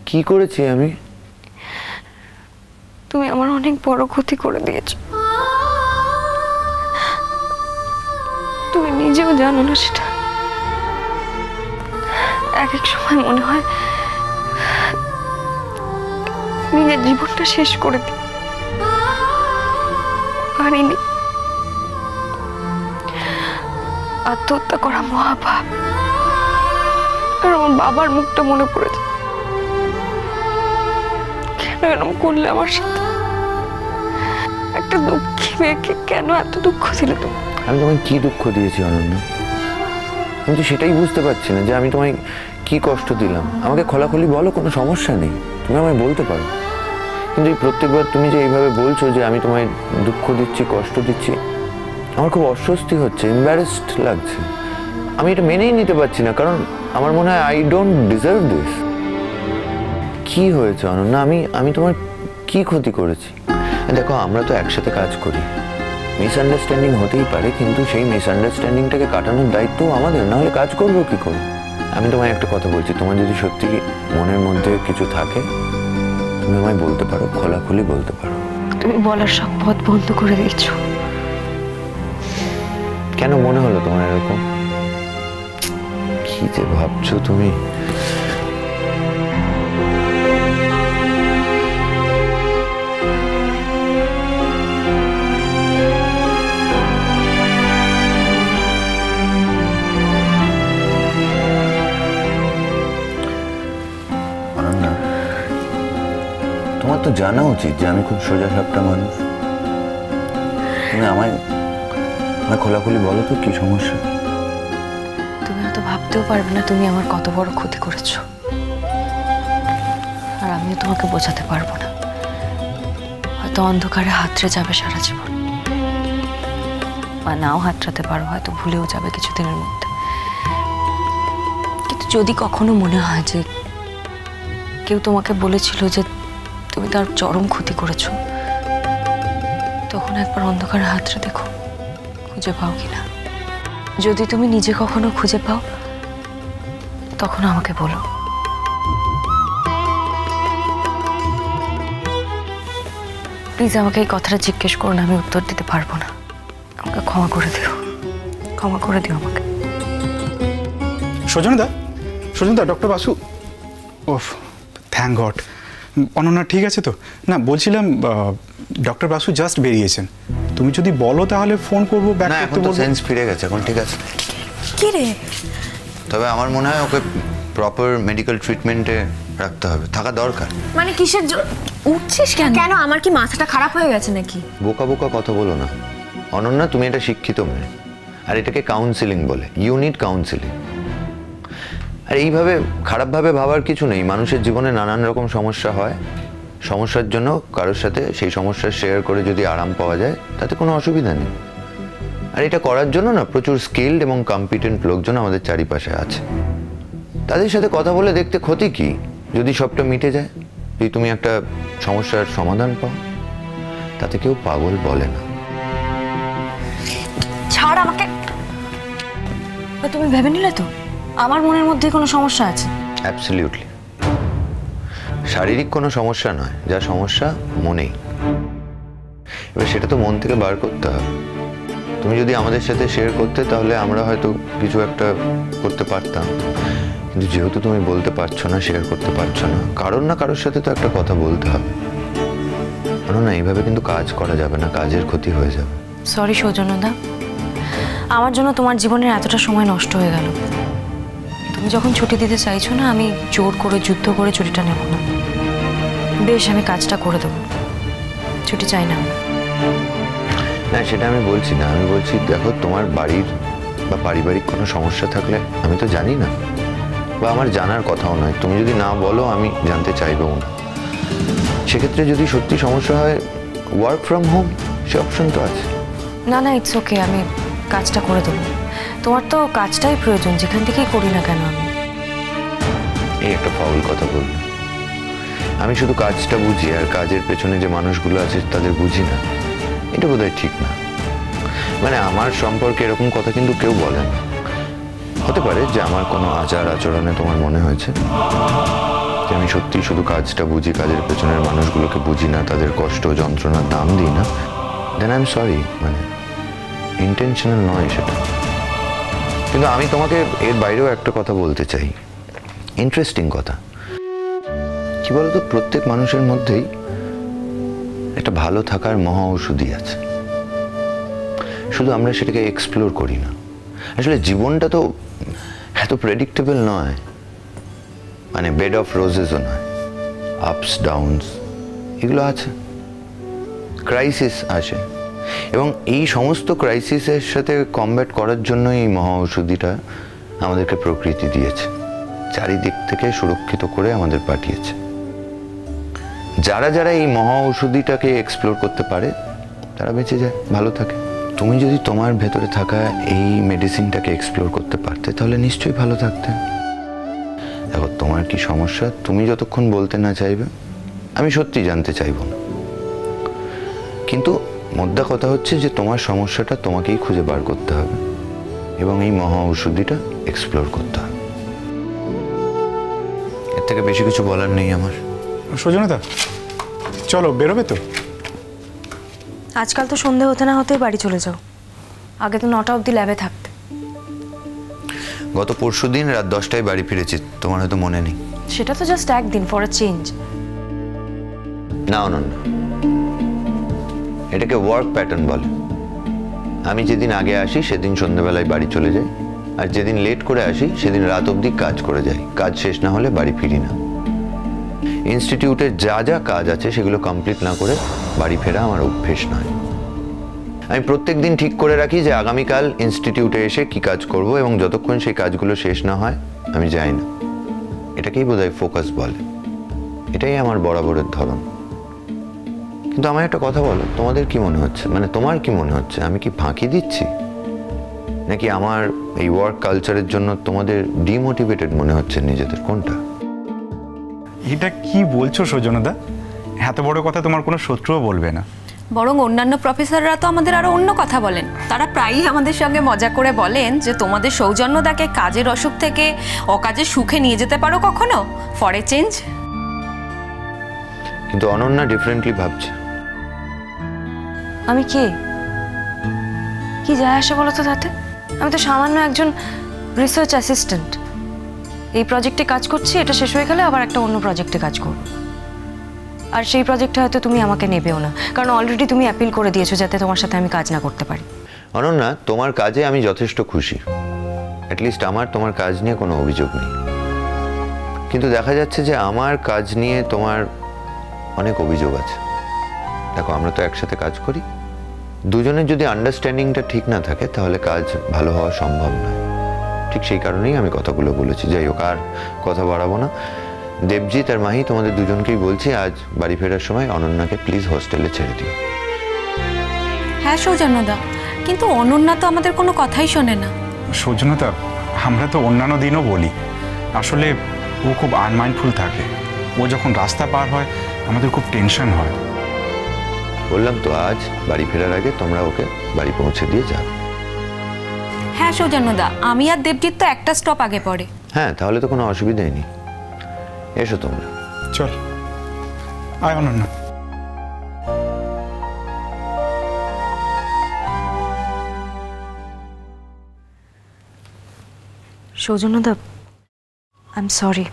কি করেছি আমি? তুমি আমার অনেক বড় ক্ষতি করে দিয়েছো। তুমি নিজেও জানো না সেটা। এক এক সময় মনে হয় নিজের জীবনটা শেষ করে দিই, পারিনি। আত্মহত্যা করা মহাপাপ। আর আমার বাবার মুখটা মনে পড়েছে। কেন এরকম করলে আমার সাথে? একটা দুঃখী মেয়েকে কেন এত দুঃখ দিলে তুমি? আমি তোমায় কি দুঃখ দিয়েছি অনন্যা? আমি তো সেটাই বুঝতে পারছি না যে আমি তোমায় কি কষ্ট দিলাম। আমাকে খোলাখুলি বলো, কোনো সমস্যা নেই, তুমি আমায় বলতে পারো। কিন্তু এই প্রত্যেকবার তুমি যে এইভাবে বলছো যে আমি তোমায় দুঃখ দিচ্ছি, কষ্ট দিচ্ছি, আমার খুব অস্বস্তি হচ্ছে, এম্বারেসড লাগছে। আমি এটা মেনেই নিতে পারছি না, কারণ আমার মনে হয় আই ডোন্ট ডিজার্ভ দিস। কি হয়েছে অনন্যা? আমি তোমার কি ক্ষতি করেছি? দেখো, আমরা তো একসাথে কাজ করি, মিসআন্ডারস্ট্যান্ডিং হতেই পারে, কিন্তু সেই মিসআন্ডারস্ট্যান্ডিংটাকে কাটানোর দায়িত্ব আমাদের, না হলে কাজ করবো কি করে? আমি তোমায় একটা কথা বলছি, তোমার যদি সত্যি মনের মধ্যে কিছু থাকে তুমি আমায় বলতে পারো, খোলাখুলি বলতে পারো। তুমি বলার সব পথ বন্ধ করে দিয়েছো। কেন মনে হলো তোমার এরকম? কি যে ভাবছো তুমি? তোমার তো জানা উচিত যে আমি খুব সোজা সাপটা মানুষ। তুমি আমায় খোলাখুলি বলো তো, কি সমস্যা? তুমি হয়তো ভাবতেও পারবে না তুমি আমার কত বড় ক্ষতি করেছো, আর আমিও তোমাকে বোঝাতে পারবো না। হয়তো অন্ধকারে হাতড়ে যাবে সারা জীবন, বা নাও হাতড়াতে পারো, হয়তো ভুলেও যাবে কিছুদিনের মধ্যে। কিন্তু যদি কখনো মনে হয় যে কেউ তোমাকে বলেছিল যে তুমি তার চরম ক্ষতি করেছো, তখন একবার অন্ধকারে হাতড়ে দেখো, খুঁজে পাও কিনা। যদি তুমি নিজে কখনো খুঁজে পাও, তখন আমাকে বলো। প্লিজ আমাকে এই কথাটা জিজ্ঞেস করো না, আমি উত্তর দিতে পারবো না। আমাকে ক্ষমা করে দিও, ক্ষমা করে দিও আমাকে। সজনদা, ডক্টর বাসু। ওফ, থ্যাংক গড। অনন্যা ঠিক আছে তো? না, বলছিলাম ডক্টর বাসু জাস্ট বেরিয়েছেন। তুমি যদি বলো তাহলে ফোন করবো, ব্যাক করতে বলবো। সেন্স ফিরে গেছে এখন, ঠিক আছে। কি রে? তবে আমার মনে হয় ওকে প্রপার মেডিকেল ট্রিটমেন্টে রাখতে হবে, থাকা দরকার। মানে কিসের উঠছিস কেন? কেন, আমার কি মাথাটা খারাপ হয়ে গেছে নাকি? বোকা বোকা কথা বলো না অনন্যা, তুমি এটা শিক্ষিত মেয়ে, আর এটাকে কাউন্সিলিং বলে। You need counselling. আর এইভাবে খারাপভাবে ভাবার কিছু নেই। মানুষের জীবনে নানান রকম সমস্যা হয়, সমস্যার জন্য কারোর সাথে সেই সমস্যা শেয়ার করে যদি আরাম পাওয়া যায় তাতে কোনো অসুবিধা নেই। আর এটা করার জন্য না প্রচুর স্কিলড এবং কম্পিটেন্ট লোকজন আমাদের চারিপাশে আছে। তাদের সাথে কথা বলে দেখতে ক্ষতি কি? যদি সবটা মিটে যায়, যদি তুমি একটা সমস্যার সমাধান পাও, তাতে কেউ পাগল বলে না। ছাড় আমাকে। তুমি ভেবে নিলে তো আমার মনের মধ্যে কোনো সমস্যা আছে? অ্যাবসলিউটলি। শারীরিক কোনো সমস্যা নয়, যা সমস্যা মনেই। এবার সেটা তো মন থেকে বার করতে হবে। তুমি যদি আমাদের সাথে শেয়ার করতে, তাহলে আমরা হয়তো কিছু একটা করতে পারতাম। কিন্তু যেহেতু তুমি বলতে পারছো না, শেয়ার করতে পারছো না, কারোর না কারোর সাথে তো একটা কথা বলতে হবে। না, এইভাবে কিন্তু কাজ করা যাবে না, কাজের ক্ষতি হয়ে যাবে। সরি সৌজন্যদা, আমার জন্য তোমার জীবনের এতটা সময় নষ্ট হয়ে গেল। তুমি যখন ছুটি দিতে চাইছো না, আমি জোর করে যুদ্ধ করে ছুটিটা নেব না। বেশ, আমি কাজটা করে দেবো, ছুটি চাই না। না, সেটা আমি বলছি না। আমি বলছি, দেখো, তোমার বাড়ির বা পারিবারিক কোনো সমস্যা থাকলে আমি তো জানি না, বা আমার জানার কথাও নয়। তুমি যদি না বলো, আমি জানতে চাইবও না। সেক্ষেত্রে যদি সত্যি সমস্যা হয়, work from home say option তো আছে। না না, ইটস ওকে, আমি কাজটা করে দেবো। তোমার তো কাজটাই প্রয়োজন, যেখান থেকেই করি না কেন। আমি এই একটা ফাউল কথা বললাম। আমি শুধু কাজটা বুঝি, আর কাজের পেছনে যে মানুষগুলো আছে তাদের বুঝি না। এটা বোধহয় ঠিক না। মানে আমার সম্পর্কে এরকম কথা কিন্তু কেউ বলে না। হতে পারে যে আমার কোনো আচার আচরণে তোমার মনে হয়েছে, যে আমি সত্যিই শুধু কাজটা বুঝি, কাজের পেছনের মানুষগুলোকে বুঝি না, তাদের কষ্ট যন্ত্রণার দাম দিই না, দেন আই এম সরি, মানে ইন্টেনশনাল নয় সেটা। কিন্তু আমি তোমাকে এর বাইরেও একটা কথা বলতে চাই, ইন্টারেস্টিং কথা। কি বলতো, প্রত্যেক মানুষের মধ্যেই একটা ভালো থাকার মহা ঔষধি আছে, শুধু আমরা সেটাকে এক্সপ্লোর করি না। আসলে জীবনটা তো এত প্রেডিক্টেবল নয়, মানে বেড অফ রোজেসও নয়, আপস ডাউনস এগুলো আছে, ক্রাইসিস আসে, এবং এই সমস্ত ক্রাইসিসের সাথে কমব্যাট করার জন্য এই মহা ঔষধিটা আমাদেরকে প্রকৃতি দিয়েছে, চারিদিক থেকে সুরক্ষিত করে আমাদের পাঠিয়েছে। যারা যারা এই মহা ঔষধিটাকে এক্সপ্লোর করতে পারে তারা বেঁচে যায়, ভালো থাকে। তুমি যদি তোমার ভেতরে থাকা এই মেডিসিনটাকে এক্সপ্লোর করতে পারতে তাহলে নিশ্চয়ই ভালো থাকতে। দেখো, তোমার কি সমস্যা তুমি যতক্ষণ বলতে না চাইবে আমি সত্যি জানতে চাইবো না, কিন্তু মোদ্দা কথা হচ্ছে যে তোমার সমস্যাটা তোমাকেই খুঁজে বার করতে হবে এবং এই মহা ঔষধিটা এক্সপ্লোর করতে হবে। এর থেকে বেশি কিছু বলার নেই আমার। সজনদা, চলো, বেরোবে তো? আজকাল তো সন্ধে হতে না হতেই বাড়ি চলে যাও, আগে তো 9টা অবধি ল্যাবে থাকতে। গত পরশুদিন রাত 10টায় বাড়ি ফিরেছি, তোমার হয়তো মনে নেই। সেটা তো জাস্ট একদিন, ফর আ চেঞ্জ। না অনন্য, এটাকে ওয়ার্ক প্যাটার্ন বলে। আমি যেদিন আগে আসি সেদিন সন্ধ্যাবেলায় বাড়ি চলে যাই, আর যেদিন লেট করে আসি সেদিন রাত অবধি কাজ করে যাই, কাজ শেষ না হলে বাড়ি ফিরি না। ইনস্টিটিউটের যা যা কাজ আছে সেগুলো কমপ্লিট না করে বাড়ি ফেরা আমার অভ্যেস নয়। আমি প্রত্যেক দিন ঠিক করে রাখি যে আগামীকাল ইনস্টিটিউটে এসে কি কাজ করব, এবং যতক্ষণ সেই কাজগুলো শেষ না হয় আমি যাই না। এটাকেই বোধহয় ফোকাস বলে, এটাই আমার বরাবরের ধরন। কিন্তু আমার একটা কথা বলো, তোমাদের কি মনে হচ্ছে, মানে তোমার কি মনে হচ্ছে আমি কি ফাঁকি দিচ্ছি, নাকি আমার এই ওয়ার্ক কালচারের জন্য তোমাদের ডিমোটিভেটেড মনে হচ্ছে নিজেদের, কোনটা? এটা কি বলছো সজনদা? এত বড় কথা তোমার কোনো শত্রুও বলবে না। বরং অন্যান্য প্রফেসররা তো আমাদের আরো অন্য কথা বলেন। তারা প্রায়ই আমাদের সঙ্গে মজা করে বলেন যে তোমাদের সৌজন্যদাকে কাজের অসুখ থেকে অকাজের সুখে নিয়ে যেতে পারো কখনো, ফর এ চেঞ্জ। কিন্তু অনন্যা ডিফারেন্টলি ভাবছে। আমি কে, কি যায় আসে বলো তো তাতে? আমি তো সামান্য একজন রিসার্চ অ্যাসিস্ট্যান্ট। এই প্রজেক্টে কাজ করছি, এটা শেষ হয়ে গেলে আবার একটা অন্য প্রজেক্টে কাজ করব, আর সেই প্রজেক্টে হয়তো তুমি আমাকে নেবেও না, কারণ অলরেডি তুমি অ্যাপিল করে দিয়েছো যাতে তোমার সাথে আমি কাজ না করতে পারি। অনন্যা, তোমার কাজে আমি যথেষ্ট খুশি, অ্যাটলিস্ট আমার তোমার কাজ নিয়ে কোনো অভিযোগ নেই। কিন্তু দেখা যাচ্ছে যে আমার কাজ নিয়ে তোমার অনেক অভিযোগ আছে। দেখো, আমরা তো একসাথে কাজ করি, দুজনের যদি আন্ডারস্ট্যান্ডিংটা ঠিক না থাকে তাহলে কাজ ভালো হওয়া সম্ভব নয়। ঠিক সেই কারণেই আমি কথাগুলো বলেছি। যাই হোক, আর কথা বাড়াবো না। দেবজিৎ আর মাহি, তোমাদের দুজনকেই বলছি আজ বাড়ি ফেরার সময় অনন্যাকে প্লিজ হোস্টেলে ছেড়ে দিও। হ্যাঁ সৌজন্যদা, কিন্তু অনন্যা তো আমাদের কোনো কথাই শোনে না। সজনদা, আমরা তো অন্যান্য দিনও বলি, আসলে ও খুব আনমাইন্ডফুল থাকে। ও যখন রাস্তা পার হয় আমাদের খুব টেনশন হয়। বললাম তো, আজ বাড়ি ফেরার আগে তোমরা ওকে বাড়ি পৌঁছে দিয়ে যাও। হ্যাঁ সৌজন্যদা, আমি আর দেবজিৎ তো একটা স্টপ আগে পড়ে। হ্যাঁ, তাহলে তো কোনো অসুবিধাই নেই। এসো তোমরা। চল, আয় অনন্যা। সৌজন্যদা, I am sorry,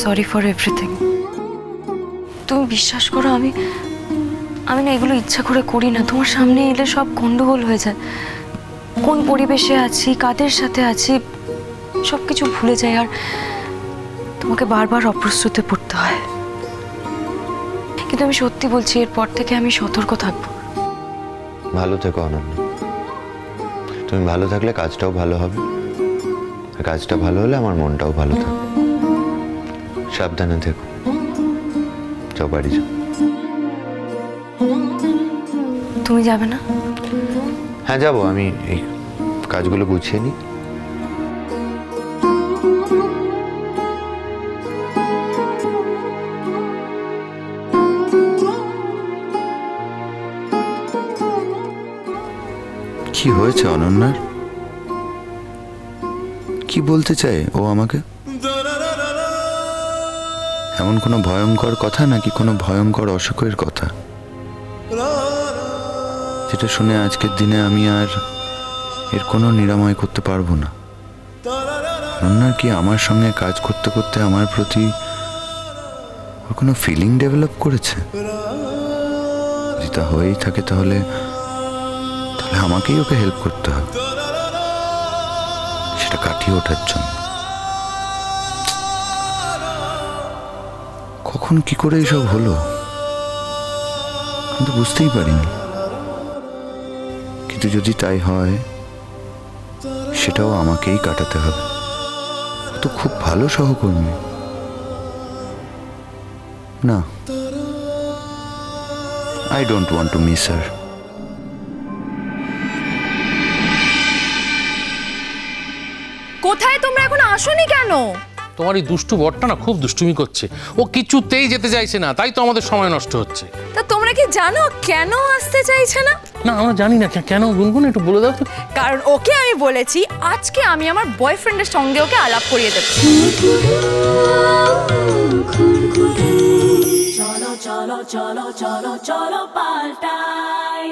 sorry for everything. তুমি বিশ্বাস করো, আমি না এগুলো ইচ্ছা করে করি না। তোমার সামনে এলে সব গন্ডগোল হয়ে যায়। কোন পরিবেশে আছি, কাদের সাথে আছি, সব কিছু ভুলে যাই, আর তোমাকে বারবার অপ্রস্তুতে পড়তে হয়। কিন্তু আমি সত্যি বলছি, এরপর থেকে আমি সতর্ক থাকবো। ভালো থেকো অনন্যা। তুমি ভালো থাকলে কাজটাও ভালো হবে, আর কাজটা ভালো হলে আমার মনটাও ভালো থাকবে। সাবধানে থেকো। যাও, বাড়ি যাও। তুমি যাবে না? হ্যাঁ, যাবো। আমি এই কাজগুলো গুছিয়ে নিই। কি হয়েছে অনন্যার? কি বলতে চায় ও আমাকে? এমন কোনো ভয়ঙ্কর কথা নাকি কোনো ভয়ঙ্কর অসুখের কথা যেটা শুনে আজকের দিনে আমি আর এর কোনো নিরাময় করতে পারবো না? অনন্যার কি আমার সঙ্গে কাজ করতে করতে আমার প্রতি ওর কোনো ফিলিং ডেভেলপ করেছে? যদি তা হয়েই থাকে তাহলে আমাকেই ওকে হেল্প করতে হবে সেটা কাটিয়ে ওঠার জন্য। কখন কি করে এসব হলো আমি তো বুঝতেই পারিনি, কিন্তু যদি তাই হয় সেটাও আমাকেই কাটাতে হবে। ও তো খুব ভালো সহকর্মী। না, I don't want to miss her. কোথায় তোমরা এখন আসোনি কেন? তোমার এই দুষ্টু বরটা না খুব দুষ্টুমি করছে, ও কিছুতেই যেতে চাইছে না, তাই তো আমাদের সময় নষ্ট হচ্ছে। তা তোমরা কি জানো কেন আসতে চাইছে না? না আমরা জানি না কেন, গুনগুন একটু বলে দাও তো। কারণ ওকে আমি বলেছি আজকে আমি আমার বয়ফ্রেন্ডের সঙ্গে ওকে আলাপ করিয়ে দেব। চলো চলো চলো চলো চলো পাল্টাই।